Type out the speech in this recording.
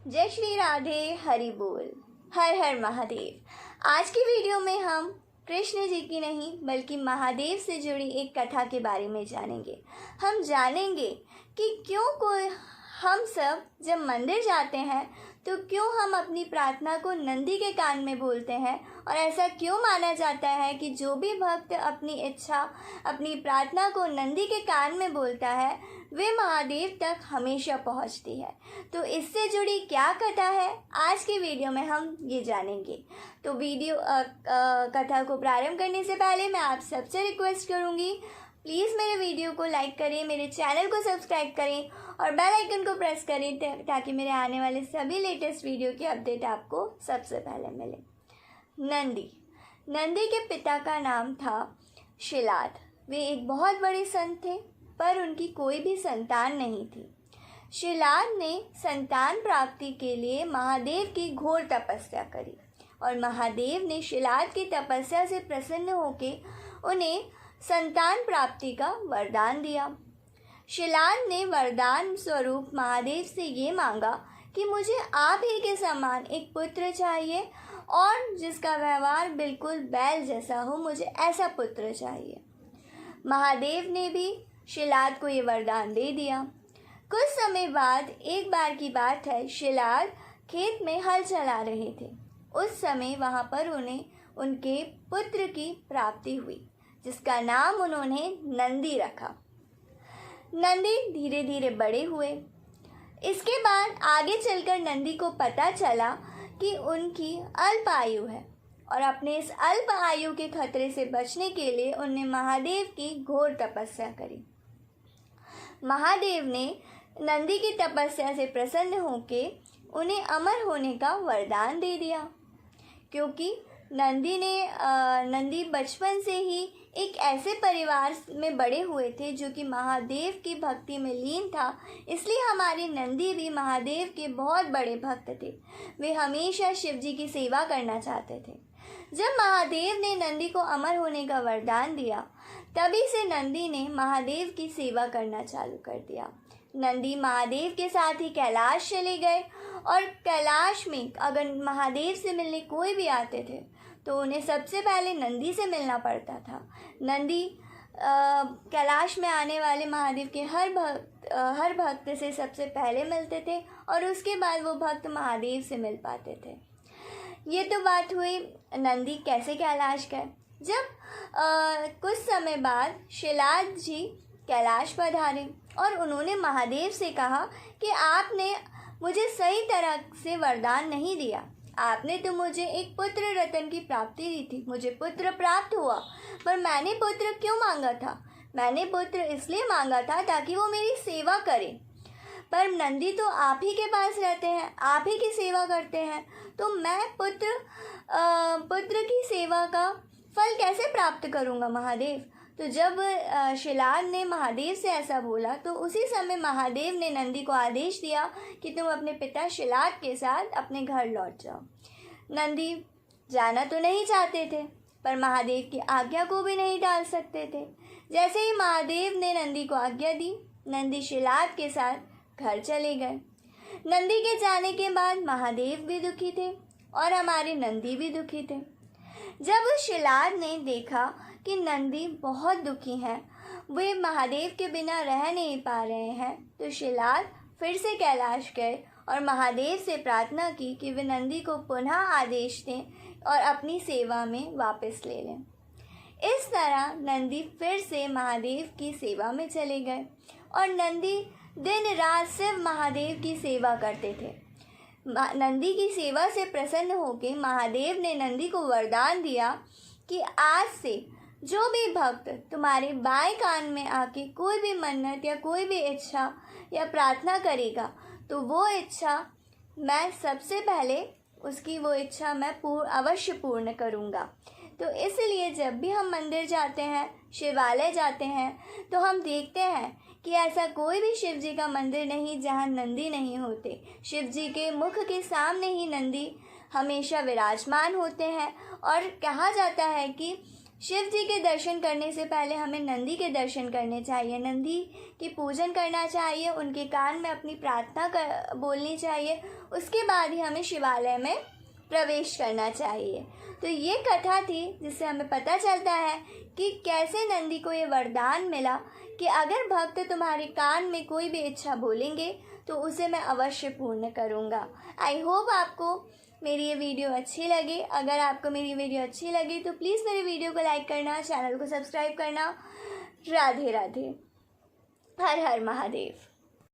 जय श्री राधे, हरि बोल, हर हर महादेव। आज की वीडियो में हम कृष्ण जी की नहीं बल्कि महादेव से जुड़ी एक कथा के बारे में जानेंगे। हम जानेंगे कि क्यों कोई हम सब जब मंदिर जाते हैं तो क्यों हम अपनी प्रार्थना को नंदी के कान में बोलते हैं, और ऐसा क्यों माना जाता है कि जो भी भक्त अपनी इच्छा अपनी प्रार्थना को नंदी के कान में बोलता है वे महादेव तक हमेशा पहुंचती है। तो इससे जुड़ी क्या कथा है आज की वीडियो में हम ये जानेंगे। तो कथा को प्रारंभ करने से पहले मैं आप सबसे रिक्वेस्ट करूँगी, प्लीज़ मेरे वीडियो को लाइक करें, मेरे चैनल को सब्सक्राइब करें और बेल आइकन को प्रेस करें ताकि मेरे आने वाले सभी लेटेस्ट वीडियो की अपडेट आपको सबसे पहले मिले। नंदी के पिता का नाम था शिलाद। वे एक बहुत बड़े संत थे पर उनकी कोई भी संतान नहीं थी। शिलाद ने संतान प्राप्ति के लिए महादेव की घोर तपस्या करी और महादेव ने शिलाद की तपस्या से प्रसन्न होकर उन्हें संतान प्राप्ति का वरदान दिया। शिलाद ने वरदान स्वरूप महादेव से ये मांगा कि मुझे आप ही के समान एक पुत्र चाहिए और जिसका व्यवहार बिल्कुल बैल जैसा हो, मुझे ऐसा पुत्र चाहिए। महादेव ने भी शिलाद को ये वरदान दे दिया। कुछ समय बाद एक बार की बात है, शिलाद खेत में हल चला रहे थे। उस समय वहाँ पर उन्हें उनके पुत्र की प्राप्ति हुई जिसका नाम उन्होंने नंदी रखा। नंदी धीरे धीरे बड़े हुए। इसके बाद आगे चलकर नंदी को पता चला कि उनकी अल्प आयु है और अपने इस अल्प आयु के खतरे से बचने के लिए उन्होंने महादेव की घोर तपस्या करी। महादेव ने नंदी की तपस्या से प्रसन्न होकर उन्हें अमर होने का वरदान दे दिया। क्योंकि नंदी बचपन से ही एक ऐसे परिवार में बड़े हुए थे जो कि महादेव की भक्ति में लीन था, इसलिए हमारे नंदी भी महादेव के बहुत बड़े भक्त थे। वे हमेशा शिव जी की सेवा करना चाहते थे। जब महादेव ने नंदी को अमर होने का वरदान दिया तभी से नंदी ने महादेव की सेवा करना चालू कर दिया। नंदी महादेव के साथ ही कैलाश चले गए और कैलाश में अगर महादेव से मिलने कोई भी आते थे तो उन्हें सबसे पहले नंदी से मिलना पड़ता था। नंदी कैलाश में आने वाले महादेव के हर भक्त से सबसे पहले मिलते थे और उसके बाद वो भक्त महादेव से मिल पाते थे। ये तो बात हुई नंदी कैसे कैलाश गए। जब कुछ समय बाद शिलाद जी कैलाश पधारे और उन्होंने महादेव से कहा कि आपने मुझे सही तरह से वरदान नहीं दिया। आपने तो मुझे एक पुत्र रत्न की प्राप्ति दी थी, मुझे पुत्र प्राप्त हुआ, पर मैंने पुत्र क्यों मांगा था? मैंने पुत्र इसलिए मांगा था ताकि वो मेरी सेवा करे। पर नंदी तो आप ही के पास रहते हैं, आप ही की सेवा करते हैं, तो मैं पुत्र की सेवा का फल कैसे प्राप्त करूँगा महादेव? तो जब शिलाद ने महादेव से ऐसा बोला तो उसी समय महादेव ने नंदी को आदेश दिया कि तुम अपने पिता शिलाद के साथ अपने घर लौट जाओ। नंदी जाना तो नहीं चाहते थे पर महादेव की आज्ञा को भी नहीं टाल सकते थे। जैसे ही महादेव ने नंदी को आज्ञा दी, नंदी शिलाद के साथ घर चले गए। नंदी के जाने के बाद महादेव भी दुखी थे और हमारे नंदी भी दुखी थे। जब उस शिलाद ने देखा कि नंदी बहुत दुखी हैं, वे महादेव के बिना रह नहीं पा रहे हैं, तो शिलाद फिर से कैलाश गए और महादेव से प्रार्थना की कि वे नंदी को पुनः आदेश दें और अपनी सेवा में वापस ले लें। इस तरह नंदी फिर से महादेव की सेवा में चले गए और नंदी दिन रात सिर्फ महादेव की सेवा करते थे। नंदी की सेवा से प्रसन्न होकर महादेव ने नंदी को वरदान दिया कि आज से जो भी भक्त तुम्हारे बाएं कान में आके कोई भी मन्नत या कोई भी इच्छा या प्रार्थना करेगा तो वो इच्छा मैं सबसे पहले उसकी वो इच्छा मैं अवश्य पूर्ण करूँगा। तो इसलिए जब भी हम मंदिर जाते हैं, शिवालय जाते हैं, तो हम देखते हैं कि ऐसा कोई भी शिव जी का मंदिर नहीं जहाँ नंदी नहीं होते। शिव जी के मुख के सामने ही नंदी हमेशा विराजमान होते हैं और कहा जाता है कि शिव जी के दर्शन करने से पहले हमें नंदी के दर्शन करने चाहिए, नंदी की पूजन करना चाहिए, उनके कान में अपनी प्रार्थना बोलनी चाहिए। उसके बाद ही हमें शिवालय में प्रवेश करना चाहिए। तो ये कथा थी जिससे हमें पता चलता है कि कैसे नंदी को ये वरदान मिला कि अगर भक्त तुम्हारे कान में कोई भी इच्छा बोलेंगे तो उसे मैं अवश्य पूर्ण करूँगा। आई होप आपको मेरी ये वीडियो अच्छी लगी। अगर आपको मेरी वीडियो अच्छी लगी तो प्लीज़ मेरी वीडियो को लाइक करना, चैनल को सब्सक्राइब करना। राधे राधे, हर हर महादेव।